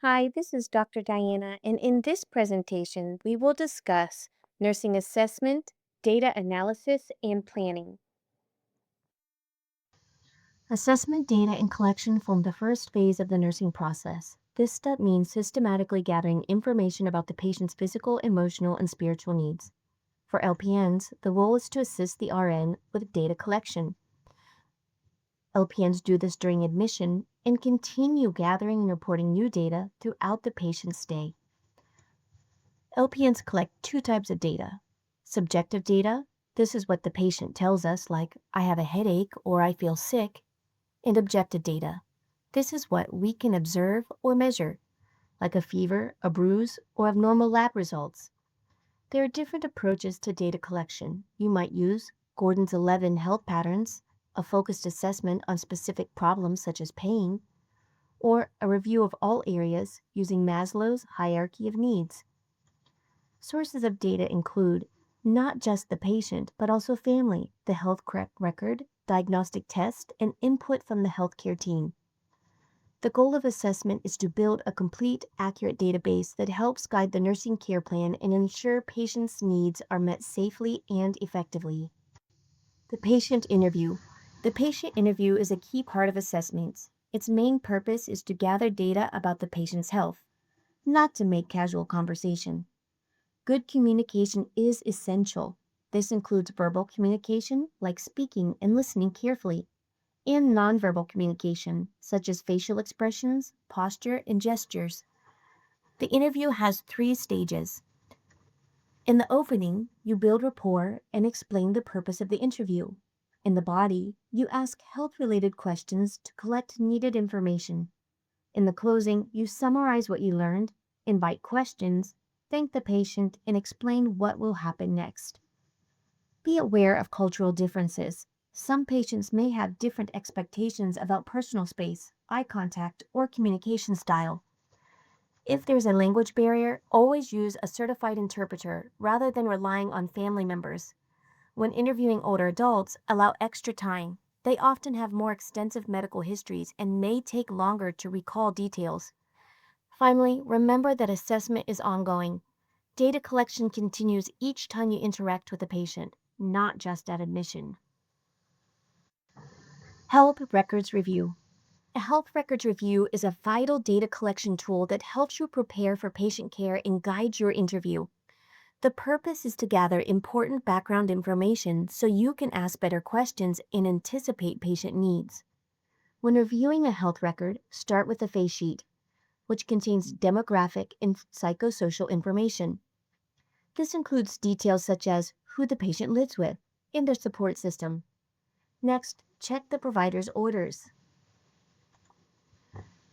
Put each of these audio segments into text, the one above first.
Hi, this is Dr. Diana, and in this presentation, we will discuss nursing assessment, data analysis, and planning. Assessment data and collection form the first phase of the nursing process. This step means systematically gathering information about the patient's physical, emotional, and spiritual needs. For LPNs, the role is to assist the RN with data collection. LPNs do this during admission and continue gathering and reporting new data throughout the patient's stay. LPNs collect two types of data. Subjective data, this is what the patient tells us, like, I have a headache or I feel sick. And objective data, this is what we can observe or measure, like a fever, a bruise, or abnormal lab results. There are different approaches to data collection. You might use Gordon's 11 health patterns, a focused assessment on specific problems such as pain, or a review of all areas using Maslow's hierarchy of needs. Sources of data include not just the patient, but also family, the health record, diagnostic test, and input from the healthcare team. The goal of assessment is to build a complete, accurate database that helps guide the nursing care plan and ensure patients' needs are met safely and effectively. The patient interview. The patient interview is a key part of assessments. Its main purpose is to gather data about the patient's health, not to make casual conversation. Good communication is essential. This includes verbal communication, like speaking and listening carefully, and nonverbal communication, such as facial expressions, posture, and gestures. The interview has three stages. In the opening, you build rapport and explain the purpose of the interview. In the body, you ask health-related questions to collect needed information. In the closing, you summarize what you learned, invite questions, thank the patient, and explain what will happen next. Be aware of cultural differences. Some patients may have different expectations about personal space, eye contact, or communication style. If there's a language barrier, always use a certified interpreter rather than relying on family members. When interviewing older adults, allow extra time. They often have more extensive medical histories and may take longer to recall details. Finally, remember that assessment is ongoing. Data collection continues each time you interact with a patient, not just at admission. Health Records Review. A health records review is a vital data collection tool that helps you prepare for patient care and guides your interview. The purpose is to gather important background information so you can ask better questions and anticipate patient needs. When reviewing a health record, start with the face sheet, which contains demographic and psychosocial information. This includes details such as who the patient lives with and their support system. Next, check the provider's orders.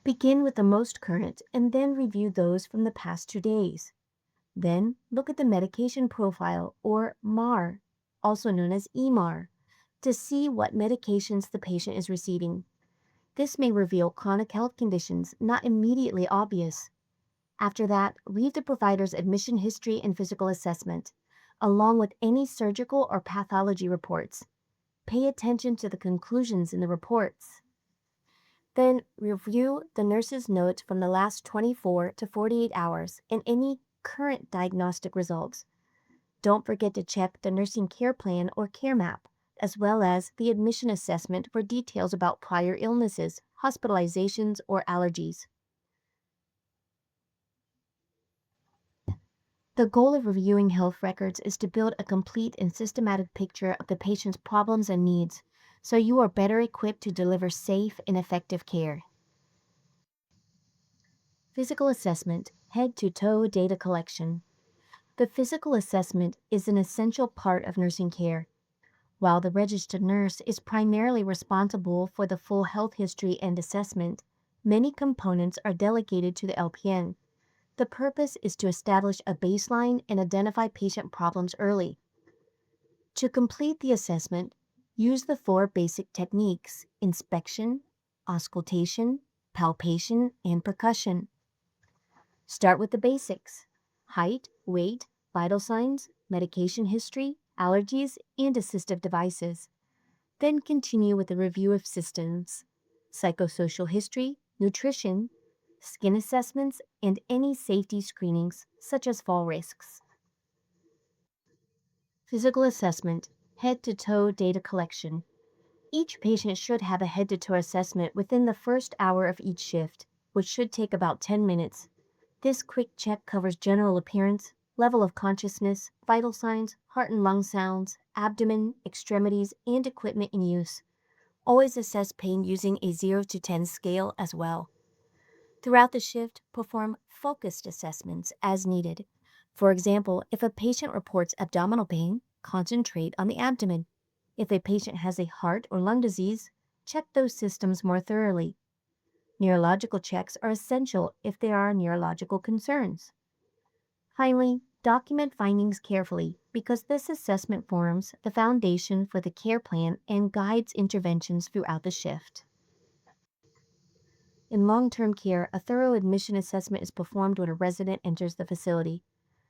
Begin with the most current and then review those from the past 2 days. Then look at the medication profile, or MAR, also known as EMAR, to see what medications the patient is receiving. This may reveal chronic health conditions not immediately obvious. After that, read the provider's admission history and physical assessment, along with any surgical or pathology reports. Pay attention to the conclusions in the reports. Then review the nurse's notes from the last 24 to 48 hours and any current diagnostic results. Don't forget to check the nursing care plan or care map, as well as the admission assessment for details about prior illnesses, hospitalizations, or allergies. The goal of reviewing health records is to build a complete and systematic picture of the patient's problems and needs, so you are better equipped to deliver safe and effective care. Physical assessment, head to toe data collection. The physical assessment is an essential part of nursing care. While the registered nurse is primarily responsible for the full health history and assessment, many components are delegated to the LPN. The purpose is to establish a baseline and identify patient problems early. To complete the assessment, use the four basic techniques: inspection, auscultation, palpation, and percussion. Start with the basics: height, weight, vital signs, medication history, allergies, and assistive devices. Then continue with a review of systems: psychosocial history, nutrition, skin assessments, and any safety screenings, such as fall risks. Physical assessment, head to toe data collection. Each patient should have a head to toe assessment within the first hour of each shift, which should take about 10 minutes. This quick check covers general appearance, level of consciousness, vital signs, heart and lung sounds, abdomen, extremities, and equipment in use. Always assess pain using a 0 to 10 scale as well. Throughout the shift, perform focused assessments as needed. For example, if a patient reports abdominal pain, concentrate on the abdomen. If a patient has a heart or lung disease, check those systems more thoroughly. Neurological checks are essential if there are neurological concerns. Finally, document findings carefully because this assessment forms the foundation for the care plan and guides interventions throughout the shift. In long-term care, a thorough admission assessment is performed when a resident enters the facility.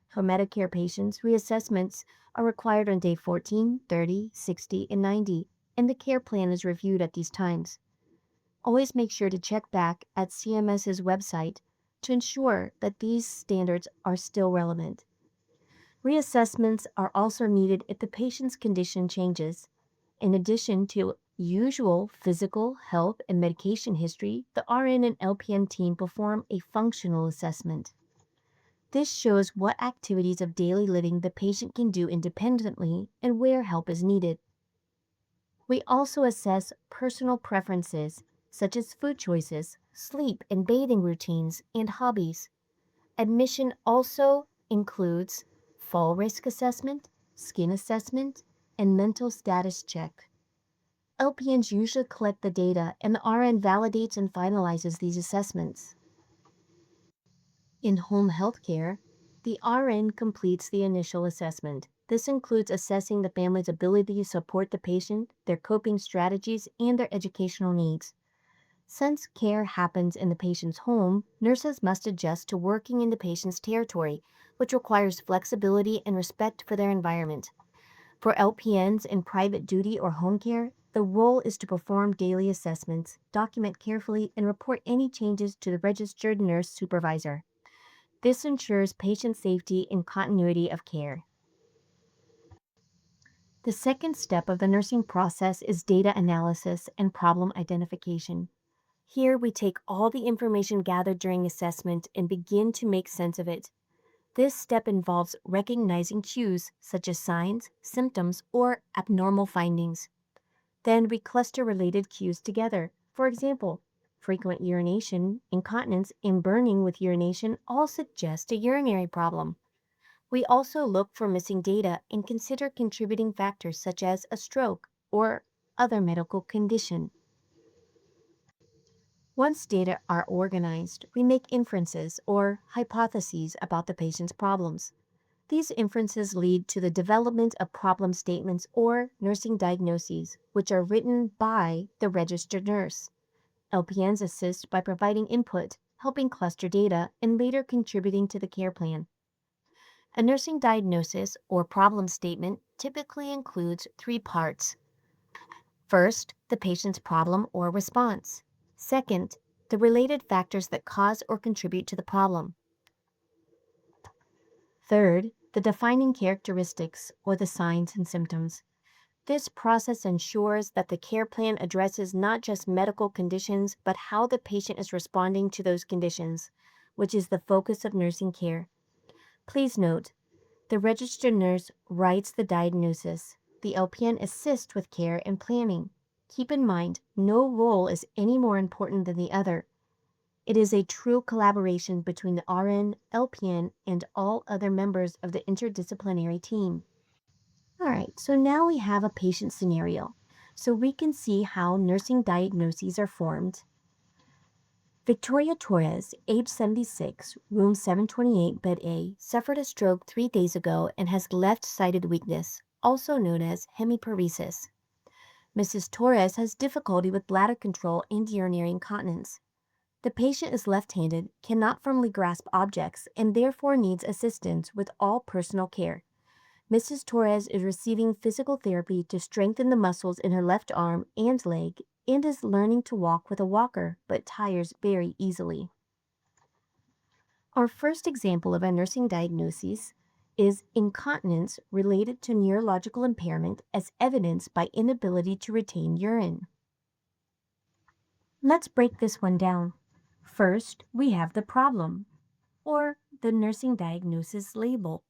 For Medicare patients, reassessments are required on day 14, 30, 60, and 90, and the care plan is reviewed at these times. Always make sure to check back at CMS's website to ensure that these standards are still relevant. Reassessments are also needed if the patient's condition changes. In addition to usual physical, health, and medication history, the RN and LPN team perform a functional assessment. This shows what activities of daily living the patient can do independently and where help is needed. We also assess personal preferences, such as food choices, sleep and bathing routines, and hobbies. Admission also includes fall risk assessment, skin assessment, and mental status check. LPNs usually collect the data, and the RN validates and finalizes these assessments. In home health care, the RN completes the initial assessment. This includes assessing the family's ability to support the patient, their coping strategies, and their educational needs. Since care happens in the patient's home, nurses must adjust to working in the patient's territory, which requires flexibility and respect for their environment. For LPNs in private duty or home care, the role is to perform daily assessments, document carefully, and report any changes to the registered nurse supervisor. This ensures patient safety and continuity of care. The second step of the nursing process is data analysis and problem identification. Here, we take all the information gathered during assessment and begin to make sense of it. This step involves recognizing cues such as signs, symptoms, or abnormal findings. Then we cluster related cues together. For example, frequent urination, incontinence, and burning with urination all suggest a urinary problem. We also look for missing data and consider contributing factors such as a stroke or other medical condition. Once data are organized, we make inferences or hypotheses about the patient's problems. These inferences lead to the development of problem statements or nursing diagnoses, which are written by the registered nurse. LPNs assist by providing input, helping cluster data, and later contributing to the care plan. A nursing diagnosis or problem statement typically includes three parts. First, the patient's problem or response. Second, the related factors that cause or contribute to the problem. Third, the defining characteristics or the signs and symptoms. This process ensures that the care plan addresses not just medical conditions, but how the patient is responding to those conditions, which is the focus of nursing care. Please note, the registered nurse writes the diagnosis. The LPN assists with care and planning. Keep in mind, no role is any more important than the other. It is a true collaboration between the RN, LPN, and all other members of the interdisciplinary team. All right, so now we have a patient scenario, so we can see how nursing diagnoses are formed. Victoria Torres, age 76, room 728, bed A, suffered a stroke 3 days ago and has left-sided weakness, also known as hemiparesis. Mrs. Torres has difficulty with bladder control and urinary incontinence. The patient is left-handed, cannot firmly grasp objects, and therefore needs assistance with all personal care. Mrs. Torres is receiving physical therapy to strengthen the muscles in her left arm and leg and is learning to walk with a walker, but tires very easily. Our first example of a nursing diagnosis is incontinence related to neurological impairment as evidenced by inability to retain urine. Let's break this one down. First, we have the problem, or the nursing diagnosis label.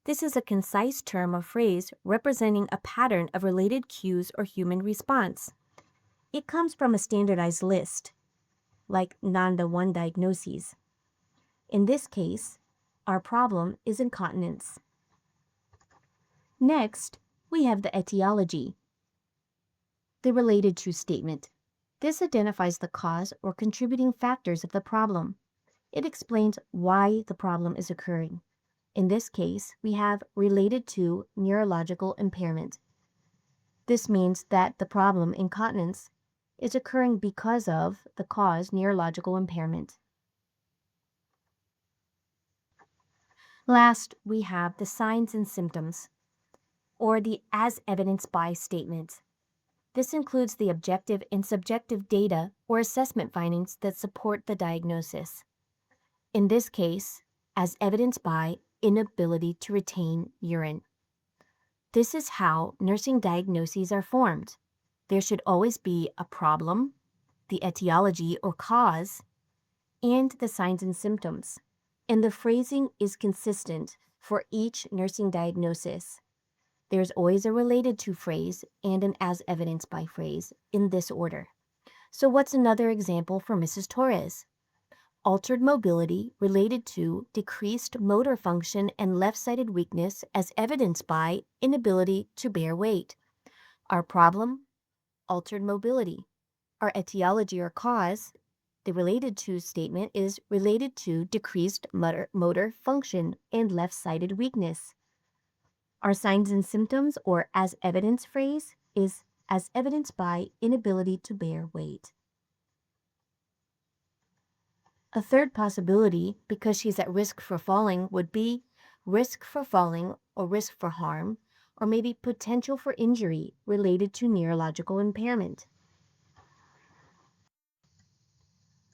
This is a concise term or phrase representing a pattern of related cues or human response. It comes from a standardized list, like NANDA 1 diagnoses. In this case, our problem is incontinence. Next, we have the etiology, the related to statement. This identifies the cause or contributing factors of the problem. It explains why the problem is occurring. In this case, we have related to neurological impairment. This means that the problem, incontinence, is occurring because of the cause, neurological impairment. Last, we have the signs and symptoms, or the as evidenced by statement. This includes the objective and subjective data or assessment findings that support the diagnosis. In this case, as evidenced by inability to retain urine. This is how nursing diagnoses are formed. There should always be a problem, the etiology or cause, and the signs and symptoms. And the phrasing is consistent for each nursing diagnosis. There's always a related to phrase and an as evidenced by phrase in this order. So what's another example for Mrs. Torres? Altered mobility related to decreased motor function and left-sided weakness as evidenced by inability to bear weight. Our problem? Altered mobility. Our etiology or cause, the related to statement, is related to decreased motor function and left-sided weakness. Our signs and symptoms or as evidence phrase is as evidenced by inability to bear weight. A third possibility, because she's at risk for falling, would be risk for falling or risk for harm, or maybe potential for injury related to neurological impairment.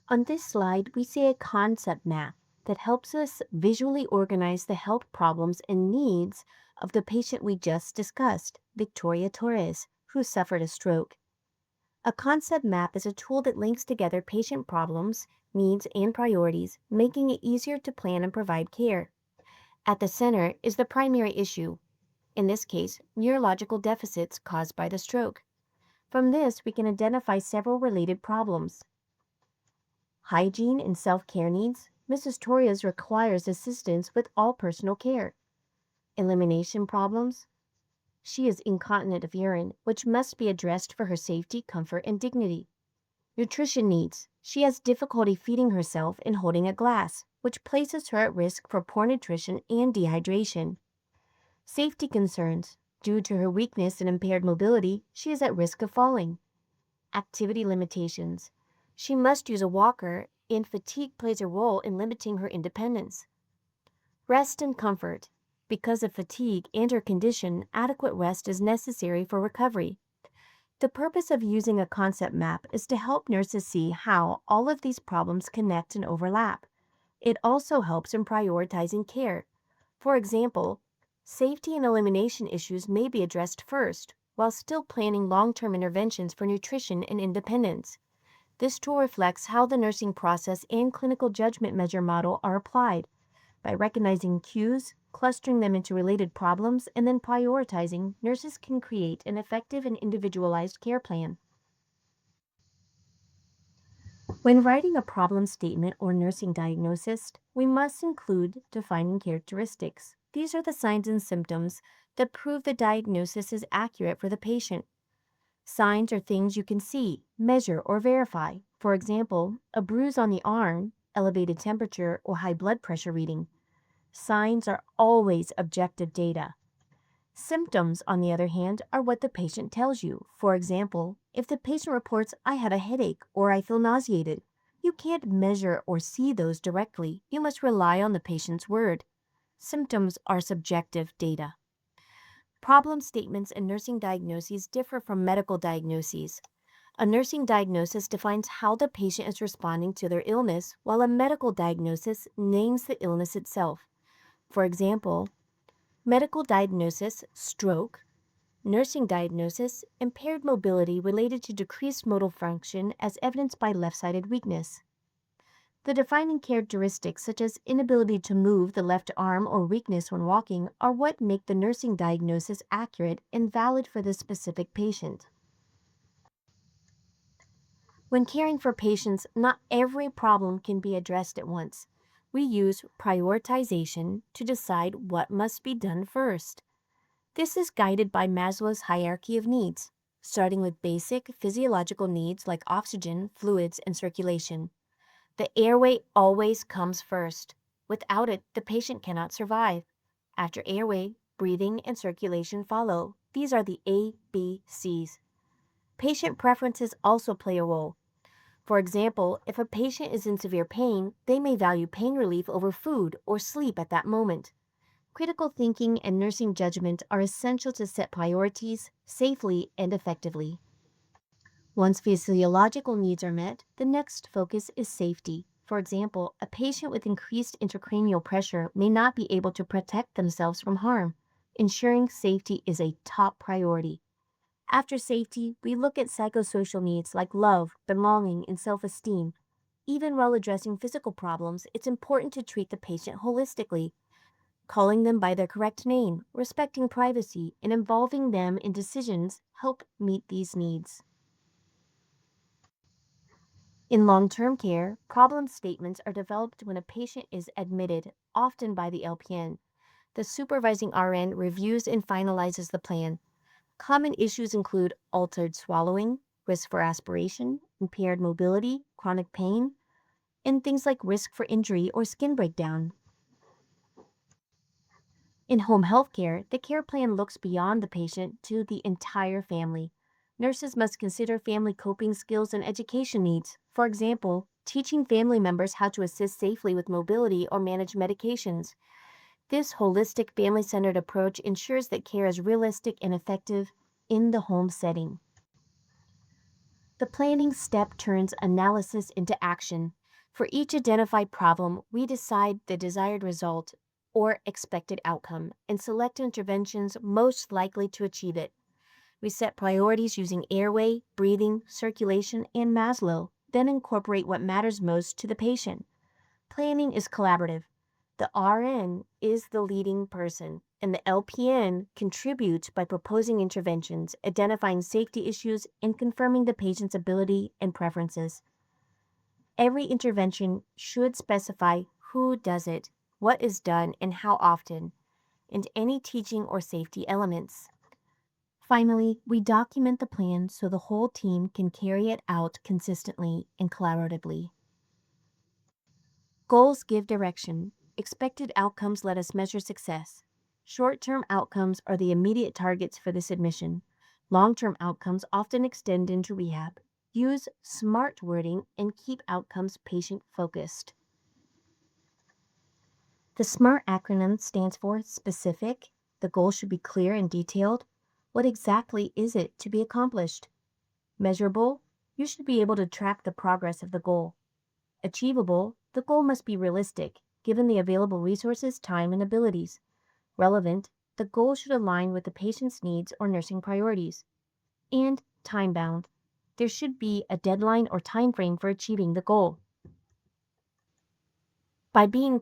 On this slide, we see a concept map that helps us visually organize the health problems and needs of the patient we just discussed, Victoria Torres, who suffered a stroke. A concept map is a tool that links together patient problems, needs, and priorities, making it easier to plan and provide care. At the center is the primary issue, in this case, neurological deficits caused by the stroke. From this, we can identify several related problems. Hygiene and self-care needs. Mrs. Torres requires assistance with all personal care. Elimination problems. She is incontinent of urine, which must be addressed for her safety, comfort, and dignity. Nutrition needs. She has difficulty feeding herself and holding a glass, which places her at risk for poor nutrition and dehydration. Safety concerns. Due to her weakness and impaired mobility, she is at risk of falling. Activity limitations. She must use a walker, and fatigue plays a role in limiting her independence. Rest and comfort. Because of fatigue and her condition, adequate rest is necessary for recovery. The purpose of using a concept map is to help nurses see how all of these problems connect and overlap. It also helps in prioritizing care. For example, safety and elimination issues may be addressed first, while still planning long-term interventions for nutrition and independence. This tool reflects how the nursing process and clinical judgment measure model are applied. By recognizing cues, clustering them into related problems, and then prioritizing, nurses can create an effective and individualized care plan. When writing a problem statement or nursing diagnosis, we must include defining characteristics. These are the signs and symptoms that prove the diagnosis is accurate for the patient. Signs are things you can see, measure, or verify. For example, a bruise on the arm, elevated temperature, or high blood pressure reading. Signs are always objective data. Symptoms, on the other hand, are what the patient tells you. For example, if the patient reports, "I have a headache" or "I feel nauseated," you can't measure or see those directly. You must rely on the patient's word. Symptoms are subjective data. Problem statements and nursing diagnoses differ from medical diagnoses. A nursing diagnosis defines how the patient is responding to their illness, while a medical diagnosis names the illness itself. For example, medical diagnosis, stroke; nursing diagnosis, impaired mobility related to decreased motor function as evidenced by left-sided weakness. The defining characteristics, such as inability to move the left arm or weakness when walking, are what make the nursing diagnosis accurate and valid for the specific patient. When caring for patients, not every problem can be addressed at once. We use prioritization to decide what must be done first. This is guided by Maslow's hierarchy of needs, starting with basic physiological needs like oxygen, fluids, and circulation. The airway always comes first. Without it, the patient cannot survive. After airway, breathing and circulation follow. These are the ABCs. Patient preferences also play a role. For example, if a patient is in severe pain, they may value pain relief over food or sleep at that moment. Critical thinking and nursing judgment are essential to set priorities safely and effectively. Once physiological needs are met, the next focus is safety. For example, a patient with increased intracranial pressure may not be able to protect themselves from harm. Ensuring safety is a top priority. After safety, we look at psychosocial needs like love, belonging, and self esteem. Even while addressing physical problems, it's important to treat the patient holistically, calling them by their correct name, respecting privacy, and involving them in decisions help meet these needs. In long term care, problem statements are developed when a patient is admitted, often by the LPN. The supervising RN reviews and finalizes the plan. Common issues include altered swallowing, risk for aspiration, impaired mobility, chronic pain, and things like risk for injury or skin breakdown. In home health care, the care plan looks beyond the patient to the entire family. Nurses must consider family coping skills and education needs. For example, teaching family members how to assist safely with mobility or manage medications. This holistic, family centered approach ensures that care is realistic and effective in the home setting. The planning step turns analysis into action. For each identified problem, we decide the desired result or expected outcome and select interventions most likely to achieve it. We set priorities using airway, breathing, circulation, and Maslow, then incorporate what matters most to the patient. Planning is collaborative. The RN is the leading person, and the LPN contributes by proposing interventions, identifying safety issues, and confirming the patient's ability and preferences. Every intervention should specify who does it, what is done, and how often, and any teaching or safety elements. Finally, we document the plan so the whole team can carry it out consistently and collaboratively. Goals give direction. Expected outcomes let us measure success. Short-term outcomes are the immediate targets for this admission. Long-term outcomes often extend into rehab. Use SMART wording and keep outcomes patient-focused. The SMART acronym stands for specific. The goal should be clear and detailed. What exactly is it to be accomplished? Measurable. You should be able to track the progress of the goal. Achievable, the goal must be realistic, given the available resources, time, and abilities. Relevant, the goal should align with the patient's needs or nursing priorities. And time-bound, there should be a deadline or time frame for achieving the goal. By being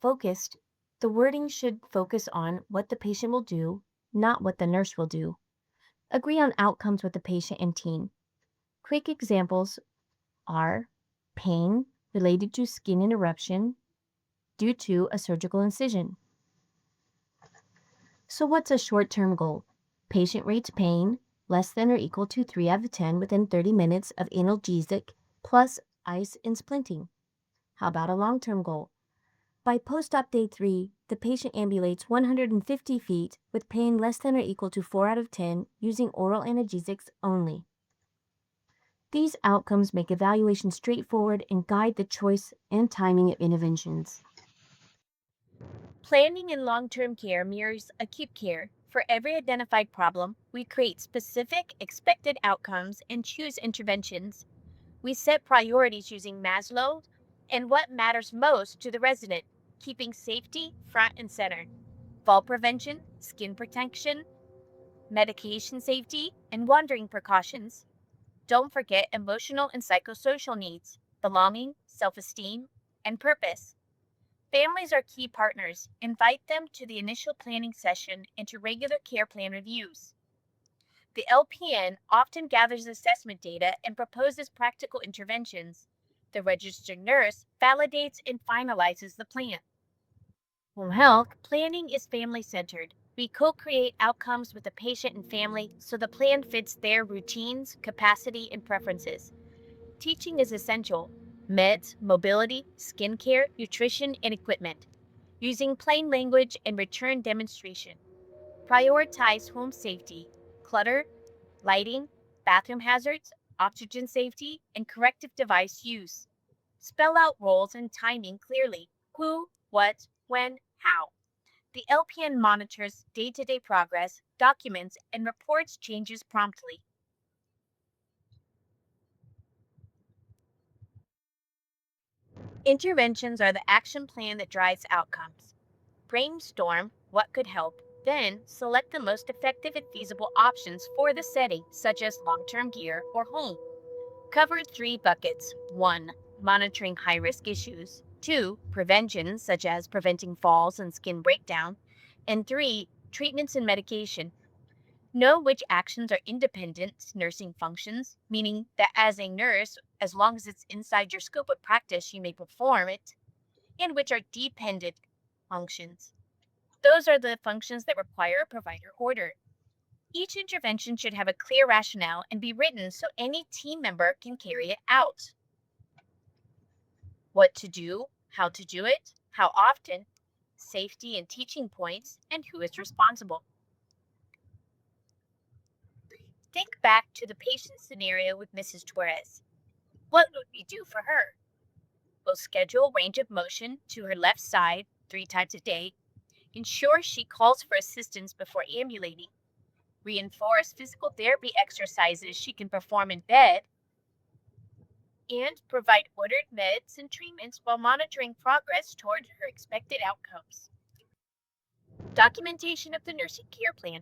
focused, the wording should focus on what the patient will do, not what the nurse will do. Agree on outcomes with the patient and team. Quick examples are pain related to skin interruption due to a surgical incision. So what's a short-term goal? Patient rates pain less than or equal to 3 out of 10 within 30 minutes of analgesic plus ice and splinting. How about a long-term goal? By post-op day 3, the patient ambulates 150 feet with pain less than or equal to 4 out of 10 using oral analgesics only. These outcomes make evaluation straightforward and guide the choice and timing of interventions. Planning in long-term care mirrors acute care. For every identified problem, we create specific expected outcomes and choose interventions. We set priorities using Maslow and what matters most to the resident, keeping safety front and center. Fall prevention, skin protection, medication safety, and wandering precautions. Don't forget emotional and psychosocial needs, belonging, self esteem, and purpose. Families are key partners. Invite them to the initial planning session and to regular care plan reviews. The LPN often gathers assessment data and proposes practical interventions. The registered nurse validates and finalizes the plan. Home health planning is family centered. We co create outcomes with the patient and family so the plan fits their routines, capacity, and preferences. Teaching is essential: meds, mobility, skincare, nutrition, and equipment. Using plain language and return demonstration. Prioritize home safety, clutter, lighting, bathroom hazards, oxygen safety, and corrective device use. Spell out roles and timing clearly: who, what, when, how. The LPN monitors day to day progress, documents, and reports changes promptly. Interventions are the action plan that drives outcomes. Brainstorm what could help, then select the most effective and feasible options for the setting, such as long term care or home. Cover three buckets: 1. Monitoring high risk issues, 2. Prevention, such as preventing falls and skin breakdown, and 3. Treatments and medication. Know which actions are independent nursing functions, meaning that as a nurse, as long as it's inside your scope of practice, you may perform it, and which are dependent functions. Those are the functions that require a provider order. Each intervention should have a clear rationale and be written so any team member can carry it out. What to do, how to do it, how often, safety and teaching points, and who is responsible. Think back to the patient scenario with Mrs. Torres. What would we do for her? We'll schedule range of motion to her left side 3 times a day, ensure she calls for assistance before ambulating, reinforce physical therapy exercises she can perform in bed, and provide ordered meds and treatments while monitoring progress toward her expected outcomes. Documentation of the nursing care plan.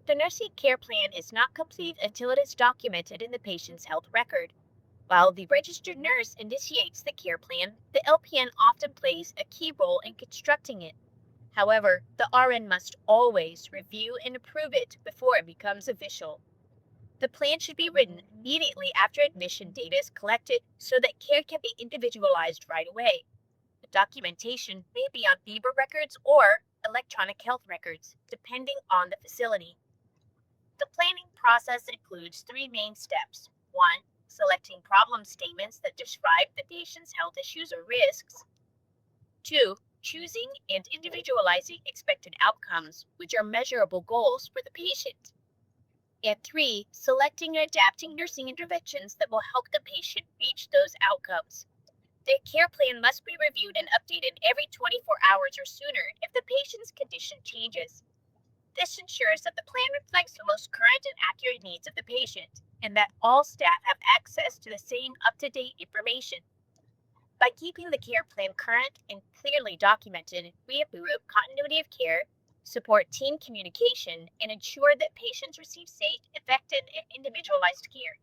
The nursing care plan is not complete until it is documented in the patient's health record. While the registered nurse initiates the care plan, the LPN often plays a key role in constructing it. However, the RN must always review and approve it before it becomes official. The plan should be written immediately after admission data is collected so that care can be individualized right away. The documentation may be on FEBR records or electronic health records, depending on the facility. The planning process includes 3 main steps. 1. Selecting problem statements that describe the patient's health issues or risks. 2. Choosing and individualizing expected outcomes, which are measurable goals for the patient. And 3. Selecting and adapting nursing interventions that will help the patient reach those outcomes. The care plan must be reviewed and updated every 24 hours or sooner if the patient's condition changes. This ensures that the plan reflects the most current and accurate needs of the patient, and that all staff have access to the same up-to-date information. By keeping the care plan current and clearly documented, we improve continuity of care, support team communication, and ensure that patients receive safe, effective, and individualized care.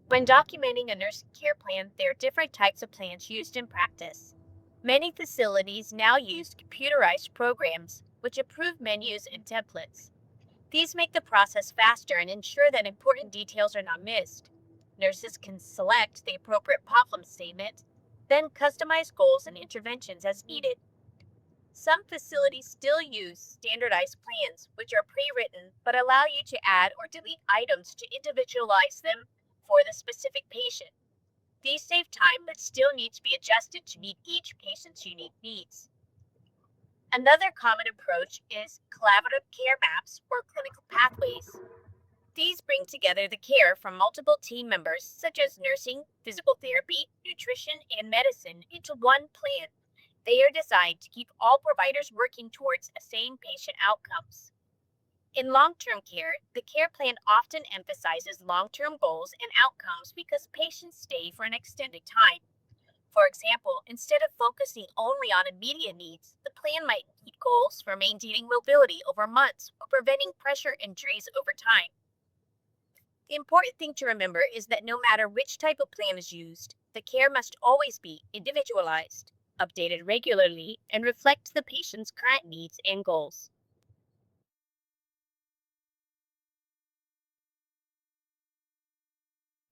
When documenting a nursing care plan, there are different types of plans used in practice. Many facilities now use computerized programs, which approve menus and templates. These make the process faster and ensure that important details are not missed. Nurses can select the appropriate problem statement, then customize goals and interventions as needed. Some facilities still use standardized plans, which are pre written but allow you to add or delete items to individualize them for the specific patient. These save time but still need to be adjusted to meet each patient's unique needs. Another common approach is collaborative care maps or clinical pathways. These bring together the care from multiple team members, such as nursing, physical therapy, nutrition, and medicine, into one plan. They are designed to keep all providers working towards the same patient outcomes. In long-term care, the care plan often emphasizes long-term goals and outcomes because patients stay for an extended time. For example, instead of focusing only on immediate needs, the plan might include goals for maintaining mobility over months or preventing pressure injuries over time. The important thing to remember is that no matter which type of plan is used, the care must always be individualized, updated regularly, and reflect the patient's current needs and goals.